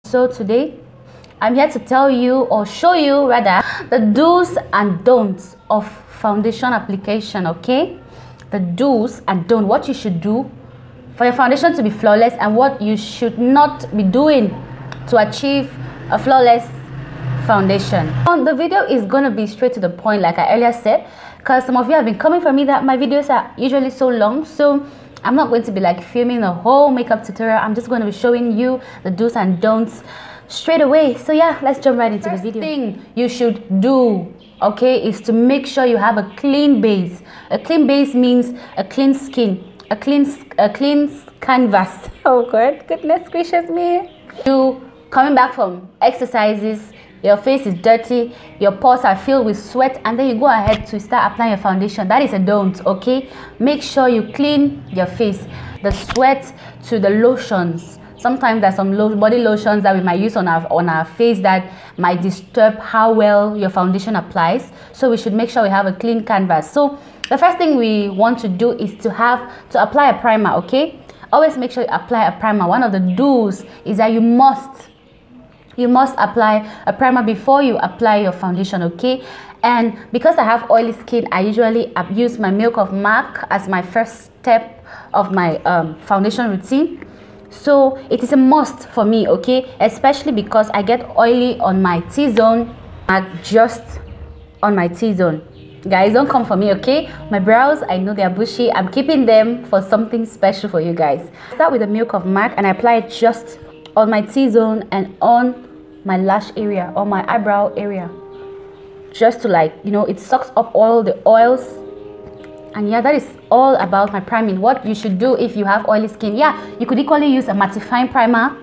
So today I'm here to tell you, or show you rather, the do's and don'ts of foundation application. Okay, the do's and don'ts, what you should do for your foundation to be flawless and what you should not be doing to achieve a flawless foundation. The video is going to be straight to the point, like I earlier said, because some of you have been coming for me that my videos are usually so long, so I'm not going to be like filming a whole makeup tutorial. I'm just going to be showing you the do's and don'ts straight away. So yeah, let's jump right into the video. First thing you should do, okay, is to make sure you have a clean base. A clean base means a clean skin, a clean canvas. Oh God, goodness gracious me. You coming back from exercises, your face is dirty, your pores are filled with sweat, and then you go ahead to start applying your foundation. That is a don't. Okay, make sure you clean your face, the sweat to the lotions. Sometimes there's some body lotions that we might use on our face that might disturb how well your foundation applies, so we should make sure we have a clean canvas. So the first thing we want to do is to apply a primer. Okay, always make sure you apply a primer. One of the do's is that you must apply a primer before you apply your foundation. Okay, and because I have oily skin, I usually use my Milk of MAC as my first step of my foundation routine. So it is a must for me, okay, especially because I get oily on my T-zone, just on my T-zone. Guys, don't come for me, okay? My brows, I know they're bushy. I'm keeping them for something special for you guys. Start with the Milk of MAC and I apply it just on my T-zone and on my lash area or my eyebrow area, just to, like, you know, it sucks up all the oils. And yeah, that is all about my priming. What you should do if you have oily skin, yeah, you could equally use a mattifying primer.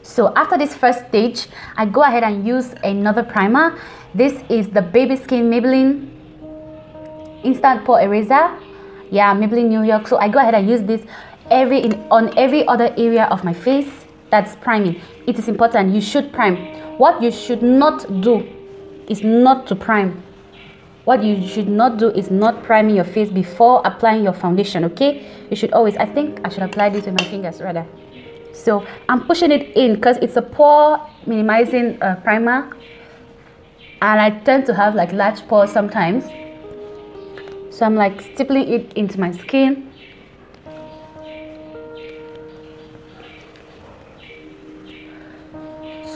So after this first stage, I go ahead and use another primer. This is the Baby Skin Maybelline Instant Pore Eraser. Yeah, Maybelline New York. So I go ahead and use this on every other area of my face. That's priming. It is important. You should prime. What you should not do is not to prime. What you should not do is not priming your face before applying your foundation. Okay, you should always, I think I should apply this with my fingers rather. So I'm pushing it in because it's a pore minimizing primer, and I tend to have like large pores sometimes, so I'm like stippling it into my skin.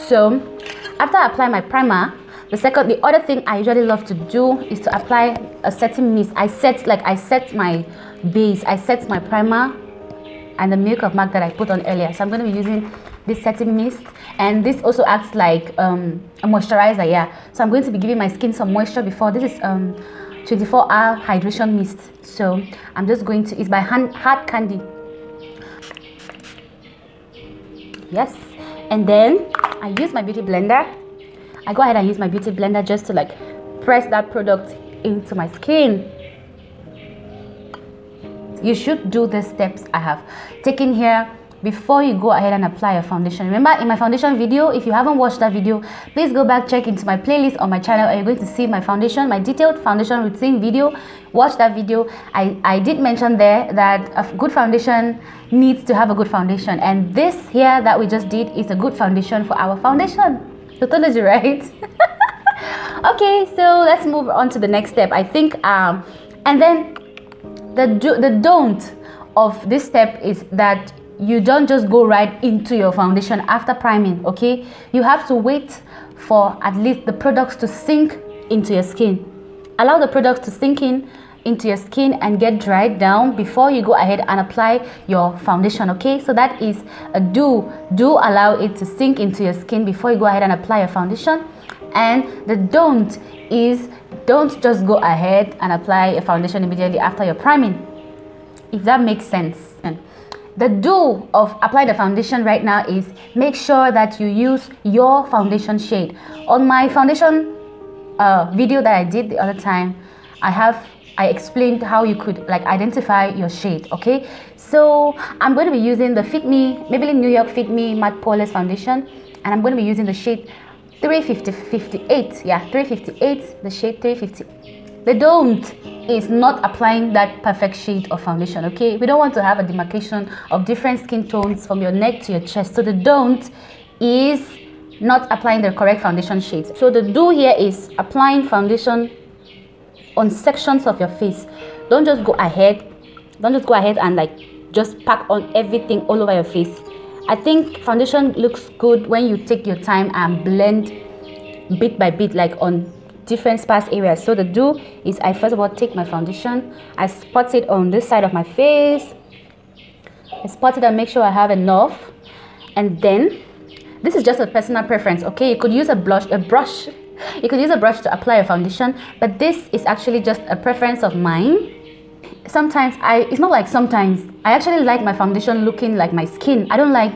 So after I apply my primer, the other thing I usually love to do is to apply a setting mist. I set my base, I set my primer and the Milk of MAC that I put on earlier. So I'm going to be using this setting mist, and this also acts like a moisturizer. Yeah, so I'm going to be giving my skin some moisture before. This is 24-hour hydration mist. So I'm just going to, it's by Hard Candy. Yes, and then I use my beauty blender. I go ahead and use my beauty blender just to like press that product into my skin. You should do the steps I have taken here before you go ahead and apply your foundation. Remember, in my foundation video, if you haven't watched that video, please go back, check into my playlist on my channel, and you're going to see my detailed foundation routine video. Watch that video. I did mention there that a good foundation needs to have a good foundation, and this here that we just did is a good foundation for our foundation. Tautology, right? Okay, so let's move on to the next step. I think and then the don't of this step is that you don't just go right into your foundation after priming. Okay, you have to wait for at least the products to sink into your skin. Allow the products to sink into your skin and get dried down before you go ahead and apply your foundation. Okay, so that is a do allow it to sink into your skin before you go ahead and apply your foundation. And the don't is don't just go ahead and apply a foundation immediately after your priming, if that makes sense. And the do of applying the foundation right now is make sure that you use your foundation shade. On my foundation video that I did the other time, I explained how you could like identify your shade. Okay, so I'm going to be using the Maybelline New York Fit Me Matte Poreless Foundation, and I'm going to be using the shade 358. Yeah, 358, the shade 358. The don't is not applying that perfect shade of foundation. Okay, we don't want to have a demarcation of different skin tones from your neck to your chest. So the don't is not applying the correct foundation shades. So the do here is applying foundation on sections of your face. Don't just go ahead and like just pack on everything all over your face. I think foundation looks good when you take your time and blend bit by bit, like on different sparse areas. So the do is I first of all take my foundation, I spot it on this side of my face, I spot it and make sure I have enough. And then this is just a personal preference, okay? You could use a brush. You could use a brush to apply your foundation, but this is actually just a preference of mine. Sometimes it's not like sometimes, I actually like my foundation looking like my skin. I don't like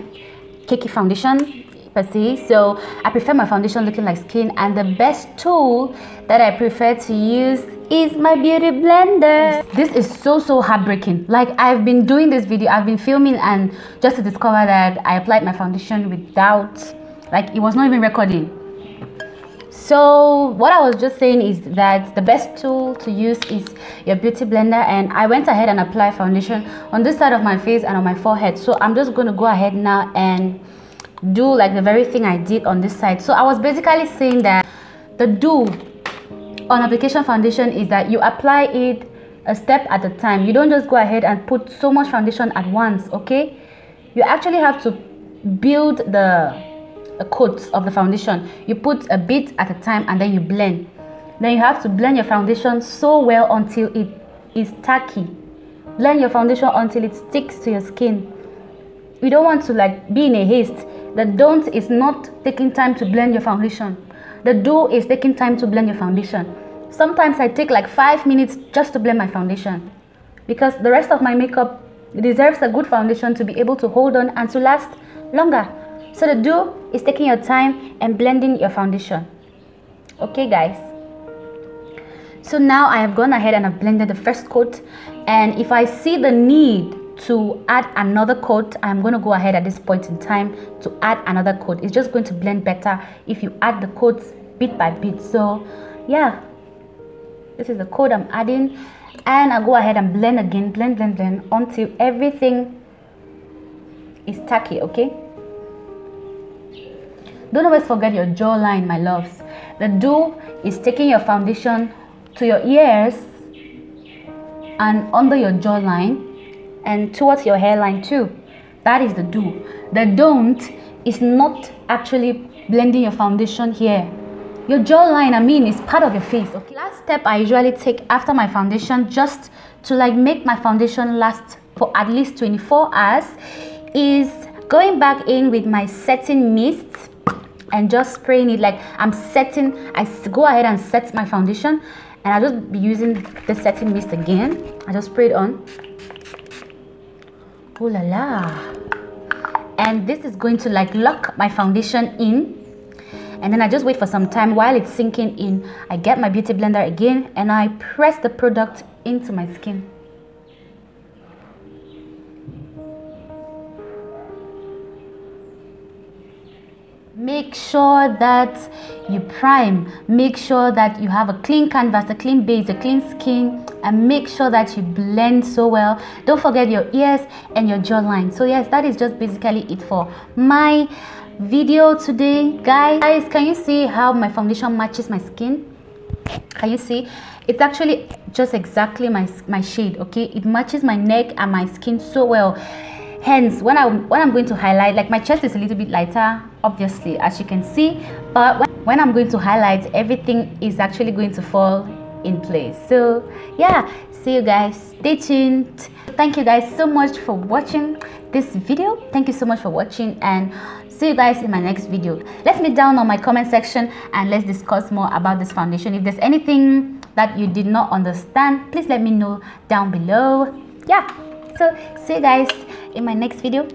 cakey foundation per se, so I prefer my foundation looking like skin. And the best tool that I prefer to use is my beauty blender. This is so heartbreaking. Like, I've been doing this video, I've been filming, and just to discover that I applied my foundation without, like, it was not even recording. So what I was just saying is that the best tool to use is your beauty blender, and I went ahead and applied foundation on this side of my face and on my forehead. So I'm just going to go ahead now and do like the very thing I did on this side. So I was basically saying that the do on application foundation is that you apply it a step at a time. You don't just go ahead and put so much foundation at once, okay? You actually have to build the coats of the foundation. You put a bit at a time and then you blend. Then you have to blend your foundation so well until it is tacky. Blend your foundation until it sticks to your skin. You don't want to like be in a haste. The don't is not taking time to blend your foundation. The do is taking time to blend your foundation. Sometimes I take like 5 minutes just to blend my foundation, because the rest of my makeup deserves a good foundation to be able to hold on and to last longer. So the do is taking your time and blending your foundation. Okay guys, so now I have gone ahead and I've blended the first coat, and if I see the need to add another coat, I'm going to go ahead at this point in time to add another coat. It's just going to blend better if you add the coats bit by bit. So yeah, this is the coat I'm adding, and I'll go ahead and blend again, blend until everything is tacky, okay? Don't always forget your jawline, my loves. The do is taking your foundation to your ears and under your jawline and towards your hairline too. That is the do. The don't is not actually blending your foundation here. Your jawline, I mean, is part of your face, okay? Last step I usually take after my foundation, just to like make my foundation last for at least 24 hours, is going back in with my setting mist and just spraying it like I'm setting. I go ahead and set my foundation, and I'll just be using the setting mist again. I just spray it on. Oh la la. And this is going to like lock my foundation in, and then I just wait for some time while it's sinking in. I get my beauty blender again and I press the product into my skin. Make sure that you prime, make sure that you have a clean canvas, a clean base, a clean skin, and make sure that you blend so well. Don't forget your ears and your jawline. So yes, that is just basically it for my video today, guys. Can you see how my foundation matches my skin? Can you see? It's actually just exactly my shade, okay? It matches my neck and my skin so well. Hence, when I'm going to highlight, like my chest is a little bit lighter, obviously, as you can see, but when I'm going to highlight, everything is actually going to fall in place. So yeah, see you guys, stay tuned. Thank you guys so much for watching this video. Thank you so much for watching, and see you guys in my next video. Let me down on my comment section and let's discuss more about this foundation. If there's anything that you did not understand, please let me know down below. Yeah, so see you guys in my next video.